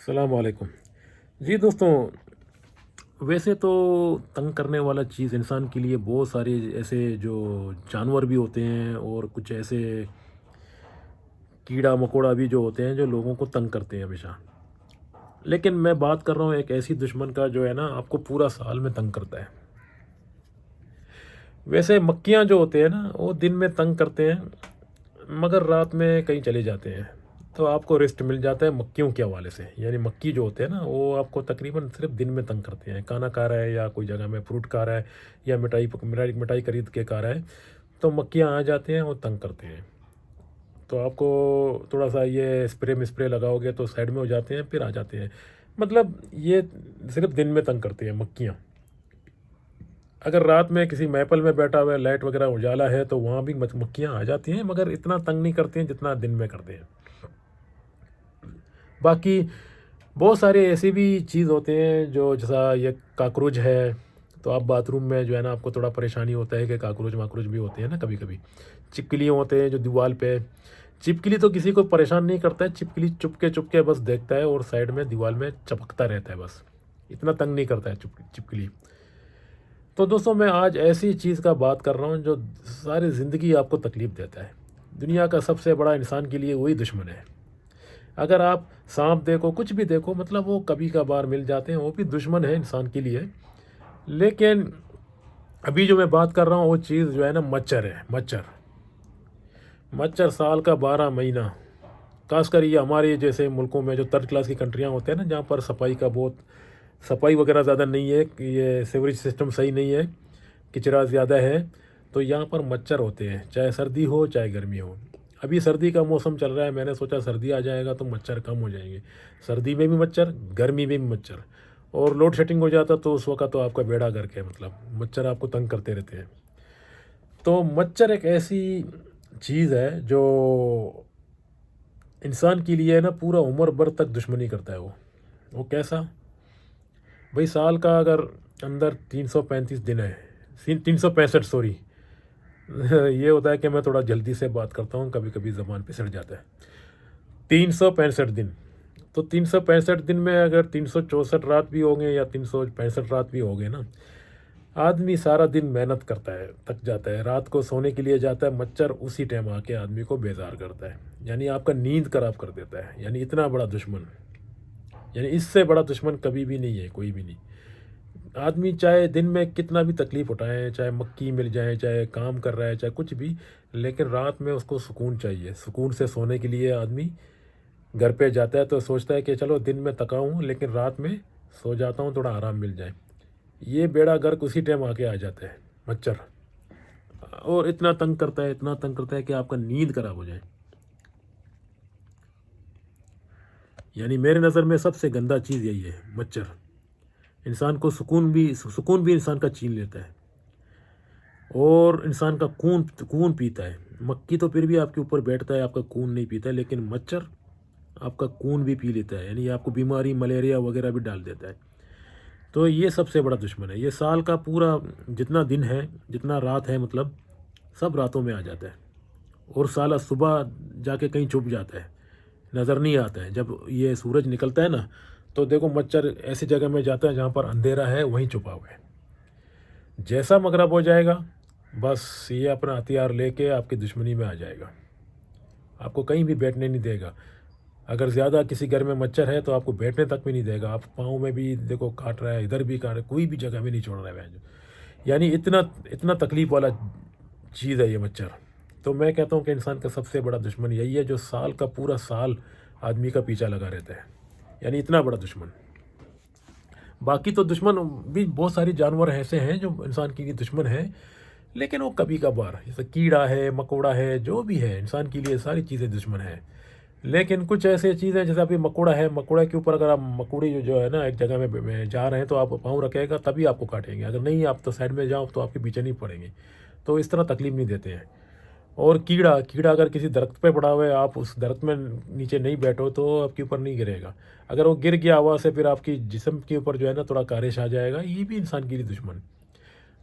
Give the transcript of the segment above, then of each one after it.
अस्सलाम वालेकुम। जी दोस्तों, वैसे तो तंग करने वाला चीज़ इंसान के लिए बहुत सारे ऐसे जो जानवर भी होते हैं और कुछ ऐसे कीड़ा मकोड़ा भी जो होते हैं जो लोगों को तंग करते हैं हमेशा। लेकिन मैं बात कर रहा हूँ एक ऐसी दुश्मन का जो है ना आपको पूरा साल में तंग करता है। वैसे मक्खियाँ जो होते हैं ना वो दिन में तंग करते हैं मगर रात में कहीं चले जाते हैं। तो आपको रेस्ट मिल जाता है मक्खियों के हवाले से। यानी मक्खी जो होते हैं ना वो आपको तकरीबन सिर्फ दिन में तंग करते हैं। खाना खा रहा है या कोई जगह में फ्रूट खा रहा है या मिठाई मिठाई खरीद के खा रहा है तो मक्खियाँ आ जाते हैं और तंग करते हैं। तो आपको थोड़ा सा ये स्प्रे लगाओगे तो साइड में हो जाते हैं फिर आ जाते हैं। मतलब ये सिर्फ दिन में तंग करती हैं मक्खियाँ। अगर रात में किसी महफल में बैठा हुआ है लाइट वगैरह उजाला है तो वहाँ भी मक्खियाँ आ जाती हैं मगर इतना तंग नहीं करती हैं जितना दिन में करते हैं। बाकी बहुत सारे ऐसी भी चीज़ होते हैं जो जैसा ये काकरोच है। तो आप बाथरूम में जो है ना आपको थोड़ा परेशानी होता है कि काकरोच वाकरोच भी होते हैं ना कभी कभी। छिपकलियाँ होते हैं जो दीवार पे। छिपकली तो किसी को परेशान नहीं करता है। छिपकली चुपके बस देखता है और साइड में दीवार में चपकता रहता है बस। इतना तंग नहीं करता है छिपकली। तो दोस्तों मैं आज ऐसी चीज़ का बात कर रहा हूँ जो सारी ज़िंदगी आपको तकलीफ़ देता है। दुनिया का सबसे बड़ा इंसान के लिए वही दुश्मन है। अगर आप सांप देखो कुछ भी देखो मतलब वो कभी कभार मिल जाते हैं वो भी दुश्मन है इंसान के लिए। लेकिन अभी जो मैं बात कर रहा हूँ वो चीज़ जो है ना मच्छर है। मच्छर मच्छर साल का 12 महीना। खासकर ये हमारे जैसे मुल्कों में जो थर्ड क्लास की कंट्रियाँ होते हैं ना जहाँ पर सफाई वगैरह ज़्यादा नहीं है कि ये सीवरेज सिस्टम सही नहीं है, कचरा ज़्यादा है। तो यहाँ पर मच्छर होते हैं चाहे सर्दी हो चाहे गर्मी हो। अभी सर्दी का मौसम चल रहा है, मैंने सोचा सर्दी आ जाएगा तो मच्छर कम हो जाएंगे। सर्दी में भी मच्छर, गर्मी में भी मच्छर। और लोड शेडिंग हो जाता तो उस वक्त तो आपका बेड़ा गर्क है। मतलब मच्छर आपको तंग करते रहते हैं। तो मच्छर एक ऐसी चीज़ है जो इंसान के लिए ना पूरा उम्र भर तक दुश्मनी करता है। वो कैसा भाई, साल का अगर अंदर 335 दिन है, 365 सॉरी। ये होता है कि मैं थोड़ा जल्दी से बात करता हूँ, कभी कभी ज़बान पे सड़ जाता है। 365 दिन। तो 365 दिन में अगर 364 रात भी होंगे या 365 रात भी होंगे ना, आदमी सारा दिन मेहनत करता है, थक जाता है, रात को सोने के लिए जाता है, मच्छर उसी टाइम आके आदमी को बेजार करता है। यानी आपका नींद खराब कर देता है। यानी इतना बड़ा दुश्मन, यानी इससे बड़ा दुश्मन कभी भी नहीं है, कोई भी नहीं। आदमी चाहे दिन में कितना भी तकलीफ़ उठाए, चाहे मक्खी मिल जाए, चाहे काम कर रहा है, चाहे कुछ भी, लेकिन रात में उसको सुकून चाहिए। सुकून से सोने के लिए आदमी घर पे जाता है तो सोचता है कि चलो दिन में थका हूँ लेकिन रात में सो जाता हूँ, थोड़ा आराम मिल जाए। ये बेड़ा गर्क उसी टाइम आके आ जाता है मच्छर। और इतना तंग करता है, इतना तंग करता है कि आपका नींद खराब हो जाए। यानी मेरे नज़र में सबसे गंदा चीज़ यही है, मच्छर। इंसान को सुकून भी इंसान का छीन लेता है और इंसान का खून खून पीता है। मक्खी तो फिर भी आपके ऊपर बैठता है, आपका खून नहीं पीता है, लेकिन मच्छर आपका खून भी पी लेता है। यानी आपको बीमारी मलेरिया वगैरह भी डाल देता है। तो ये सबसे बड़ा दुश्मन है। ये साल का पूरा जितना दिन है, जितना रात है, मतलब सब रातों में आ जाता है। और साला सुबह जाके कहीं छुप जाता है, नज़र नहीं आता है। जब ये सूरज निकलता है ना तो देखो मच्छर ऐसी जगह में जाता है जहाँ पर अंधेरा है, वहीं छुपा हुआ है। जैसा मगरब हो जाएगा बस ये अपना हथियार लेके आपकी दुश्मनी में आ जाएगा। आपको कहीं भी बैठने नहीं देगा। अगर ज़्यादा किसी घर में मच्छर है तो आपको बैठने तक भी नहीं देगा। आप पाँव में भी देखो काट रहा है, इधर भी काट रहा है, कोई भी जगह में नहीं छोड़ रहा है। यानी इतना इतना तकलीफ़ वाला चीज़ है ये मच्छर। तो मैं कहता हूँ कि इंसान का सबसे बड़ा दुश्मन यही है जो साल का पूरा साल आदमी का पीछा लगा रहता है। यानी इतना बड़ा दुश्मन। बाकी तो दुश्मन भी बहुत सारी जानवर ऐसे हैं जो इंसान के लिए दुश्मन है, लेकिन वो कभी कभार, जैसे कीड़ा है मकोड़ा है, जो भी है इंसान के लिए सारी चीज़ें दुश्मन है। लेकिन कुछ ऐसे चीज़ें जैसे अभी मकोड़ा है, मकोड़ा के ऊपर अगर आप मकोड़ी जो है ना एक जगह में जा रहे हैं तो आप पाँव रखेगा तभी आपको काटेंगे। अगर नहीं आप तो साइड में जाओ तो आपके पीछे नहीं पड़ेंगे। तो इस तरह तकलीफ नहीं देते हैं। और कीड़ा कीड़ा अगर किसी दरख्त पे पड़ा हुआ है, आप उस दरख्त में नीचे नहीं बैठो तो आपके ऊपर नहीं गिरेगा। अगर वो गिर गया हवा से फिर आपकी जिस्म के ऊपर जो है ना थोड़ा ख़ारिश आ जाएगा। ये भी इंसान के लिए दुश्मन।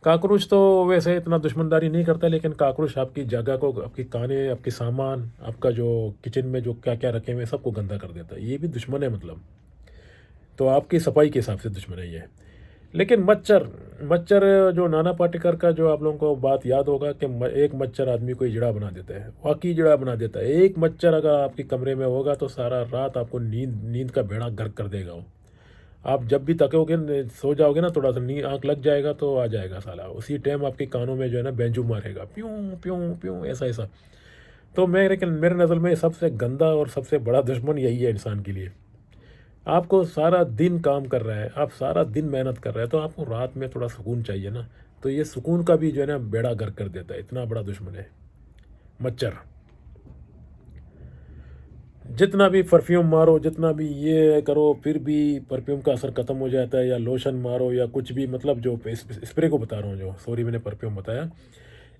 काकरोच तो वैसे इतना दुश्मनदारी नहीं करता, लेकिन काकरोच आपकी जगह को, आपके खाने, आपके सामान, आपका जो किचन में जो क्या क्या रखे हुए हैं सबको गंदा कर देता है। ये भी दुश्मन है मतलब। तो आपकी सफाई के हिसाब से दुश्मन है ये। लेकिन मच्छर मच्छर जो नाना पाटेकर का जो आप लोगों को बात याद होगा कि एक मच्छर आदमी को जड़ा बना देता है, वाकई जड़ा बना देता है। एक मच्छर अगर आपके कमरे में होगा तो सारा रात आपको नींद का बेड़ा गर्क कर देगा वो। आप जब भी तकोगे सो जाओगे ना, थोड़ा सा नींद आँख लग जाएगा तो आ जाएगा साला, उसी टाइम आपके कानों में जो है ना बैंजू मारेगा, प्यूं प्यूं प्यूं, ऐसा ऐसा। तो मेरे नज़र में सबसे गंदा और सबसे बड़ा दुश्मन यही है इंसान के लिए। आपको सारा दिन काम कर रहा है, आप सारा दिन मेहनत कर रहे हैं, तो आपको रात में थोड़ा सुकून चाहिए ना। तो ये सुकून का भी जो है ना बेड़ा गर्क कर देता है, इतना बड़ा दुश्मन है मच्छर। जितना भी परफ्यूम मारो, जितना भी ये करो, फिर भी परफ्यूम का असर ख़त्म हो जाता है। या लोशन मारो या कुछ भी, मतलब जो स्प्रे को बता रहा हूँ, जो सॉरी मैंने परफ्यूम बताया,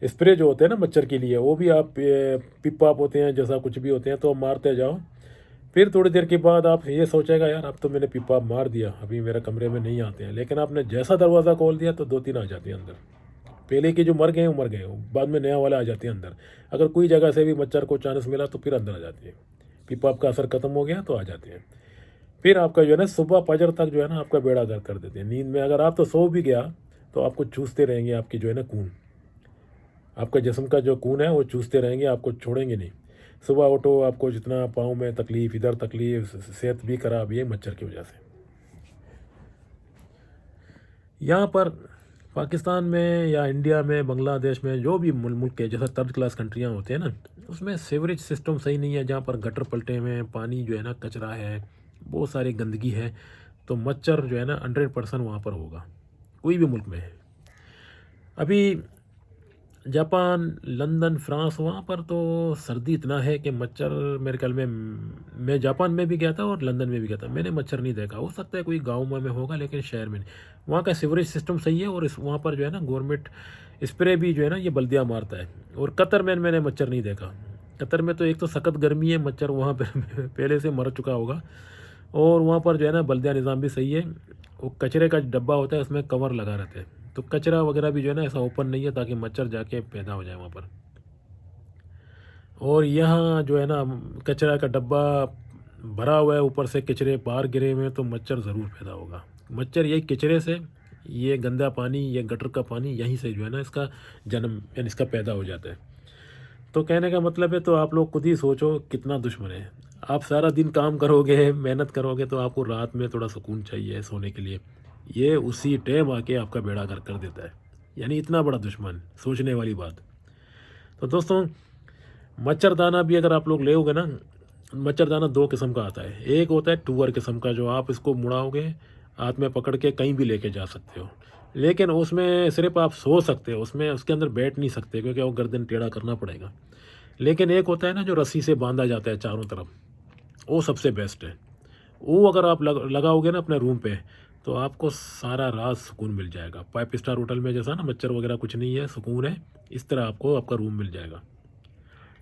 स्प्रे जो होते हैं ना मच्छर के लिए, वो भी आप पिप आप होते हैं जैसा कुछ भी होते हैं, तो मारते जाओ। फिर थोड़ी देर के बाद आप ये सोचेगा यार अब तो मैंने पिपा मार दिया, अभी मेरे कमरे में नहीं आते हैं। लेकिन आपने जैसा दरवाज़ा खोल दिया तो 2-3 आ जाते हैं अंदर। पहले के जो मर गए वो मर गए, बाद में नया वाला आ जाते हैं अंदर। अगर कोई जगह से भी मच्छर को चांस मिला तो फिर अंदर आ जाती है। पिपा का असर ख़त्म हो गया तो आ जाते हैं। फिर आपका जो है ना सुबह फजर तक जो है ना आपका बेड़ा गर्क कर देते हैं। नींद में अगर आप तो सो भी गया तो आपको चूसते रहेंगे, आपकी जो है ना खून, आपका जिस्म का जो खून है वो चूसते रहेंगे, आपको छोड़ेंगे नहीं। सुबह उठो, आपको जितना पाँव में तकलीफ़, इधर तकलीफ़, सेहत भी ख़राब, ये मच्छर की वजह से। यहाँ पर पाकिस्तान में या इंडिया में, बांग्लादेश में, जो भी मुल्क है, जैसा थर्ड क्लास कंट्रियाँ होते हैं ना, उसमें सीवरेज सिस्टम सही नहीं है। जहाँ पर गटर पलटे हुए हैं, पानी जो है ना कचरा है, बहुत सारी गंदगी है, तो मच्छर जो है ना 100% वहाँ पर होगा, कोई भी मुल्क में है। अभी जापान, लंदन, फ्रांस, वहाँ पर तो सर्दी इतना है कि मच्छर, मेरे ख्याल में मैं जापान में भी गया था और लंदन में भी गया था, मैंने मच्छर नहीं देखा। हो सकता है कोई गांव में होगा, लेकिन शहर में नहीं। वहाँ का सीवरेज सिस्टम सही है, और वहाँ पर जो है ना गवर्नमेंट स्प्रे भी जो है ना ये बल्दिया मारता है। और कतर में मैंने मच्छर नहीं देखा। कतर में तो एक तो सख्त गर्मी है, मच्छर वहाँ पर पहले से मर चुका होगा, और वहाँ पर जो है ना बल्दिया निज़ाम भी सही है। वो कचरे का डब्बा होता है, उसमें कवर लगा रहते हैं, तो कचरा वगैरह भी जो है ना ऐसा ओपन नहीं है ताकि मच्छर जाके पैदा हो जाए वहाँ पर। और यहाँ जो है ना कचरा का डब्बा भरा हुआ है, ऊपर से कचरे बाहर गिरे हुए हैं, तो मच्छर ज़रूर पैदा होगा। मच्छर यही कचरे से, ये गंदा पानी, ये गटर का पानी, यहीं से जो है ना इसका जन्म यानी इसका पैदा हो जाता है। तो कहने का मतलब है, तो आप लोग खुद ही सोचो कितना दुश्मन है। आप सारा दिन काम करोगे, मेहनत करोगे, तो आपको रात में थोड़ा सुकून चाहिए सोने के लिए, ये उसी टाइम आके आपका बेड़ा गर्क कर देता है। यानी इतना बड़ा दुश्मन, सोचने वाली बात। तो दोस्तों, मच्छरदाना भी अगर आप लोग लेओगे ना, मच्छरदाना 2 किस्म का आता है। एक होता है टूअर किस्म का, जो आप इसको मुड़ाओगे, हाथ में पकड़ के कहीं भी लेके जा सकते हो, लेकिन उसमें सिर्फ आप सो सकते हो, उसमें उसके अंदर बैठ नहीं सकते, क्योंकि वो गर्दन टेढ़ा करना पड़ेगा। लेकिन एक होता है ना जो रस्सी से बांधा जाता है चारों तरफ, वो सबसे बेस्ट है। वो अगर आप लगाओगे ना अपने रूम पे, तो आपको सारा रात सुकून मिल जाएगा। 5 स्टार होटल में जैसा ना मच्छर वगैरह कुछ नहीं है, सुकून है, इस तरह आपको आपका रूम मिल जाएगा।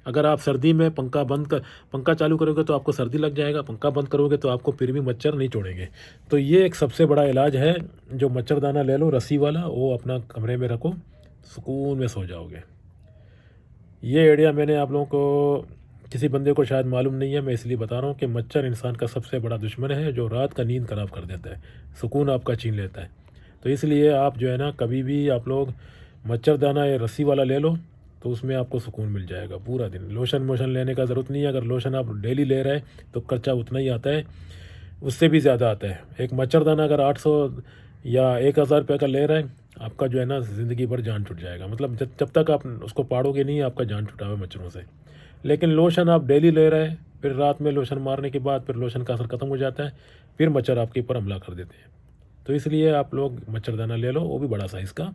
अगर आप सर्दी में पंखा चालू करोगे तो आपको सर्दी लग जाएगा, पंखा बंद करोगे तो आपको फिर भी मच्छर नहीं छोड़ेंगे। तो ये एक सबसे बड़ा इलाज है, जो मच्छरदाना ले लो रस्सी वाला, वो अपना कमरे में रखो, सुकून में सो जाओगे। ये आइडिया मैंने आप लोगों को, किसी बंदे को शायद मालूम नहीं है, मैं इसलिए बता रहा हूँ कि मच्छर इंसान का सबसे बड़ा दुश्मन है, जो रात का नींद ख़राब कर देता है, सुकून आपका छीन लेता है। तो इसलिए आप जो है ना कभी भी आप लोग मच्छरदाना या रस्सी वाला ले लो, तो उसमें आपको सुकून मिल जाएगा पूरा दिन। लोशन मोशन लेने का ज़रूरत नहीं है। अगर लोशन आप डेली ले रहे हैं तो खर्चा उतना ही आता है, उससे भी ज़्यादा आता है। एक मच्छरदाना अगर 800 या 1000 रुपये का ले रहे हैं, आपका जो है ना ज़िंदगी भर जान छूट जाएगा। मतलब जब तक आप उसको पाड़ोगे नहीं, आपका जान छुटा हुआ मच्छरों से। लेकिन लोशन आप डेली ले रहे हैं, फिर रात में लोशन मारने के बाद फिर लोशन का असर ख़त्म हो जाता है, फिर मच्छर आपके ऊपर हमला कर देते हैं। तो इसलिए आप लोग मच्छरदाना ले लो, वो भी बड़ा साइज़ का।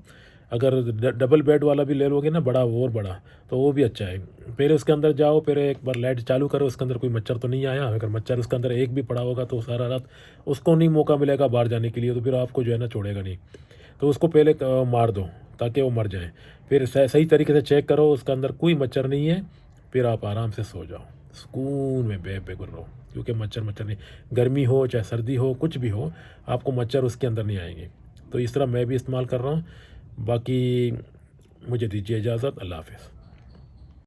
अगर डबल बेड वाला भी ले लोगे ना, बड़ा और बड़ा, तो वो भी अच्छा है। फिर उसके अंदर जाओ, फिर एक बार लाइट चालू करो, उसके अंदर कोई मच्छर तो नहीं आया। अगर मच्छर उसके अंदर एक भी पड़ा होगा तो सारा रात उसको नहीं मौका मिलेगा बाहर जाने के लिए, तो फिर आपको जो है ना छोड़ेगा नहीं। तो उसको पहले मार दो ताकि वो मर जाए। फिर सही तरीके से चेक करो उसके अंदर कोई मच्छर नहीं है, फिर आप आराम से सो जाओ, सुकून में बेफिक्र रहो। क्योंकि मच्छर नहीं, गर्मी हो चाहे सर्दी हो, कुछ भी हो, आपको मच्छर उसके अंदर नहीं आएंगे। तो इस तरह मैं भी इस्तेमाल कर रहा हूँ। बाकी मुझे दीजिए इजाज़त। अल्लाह हाफ़िज़।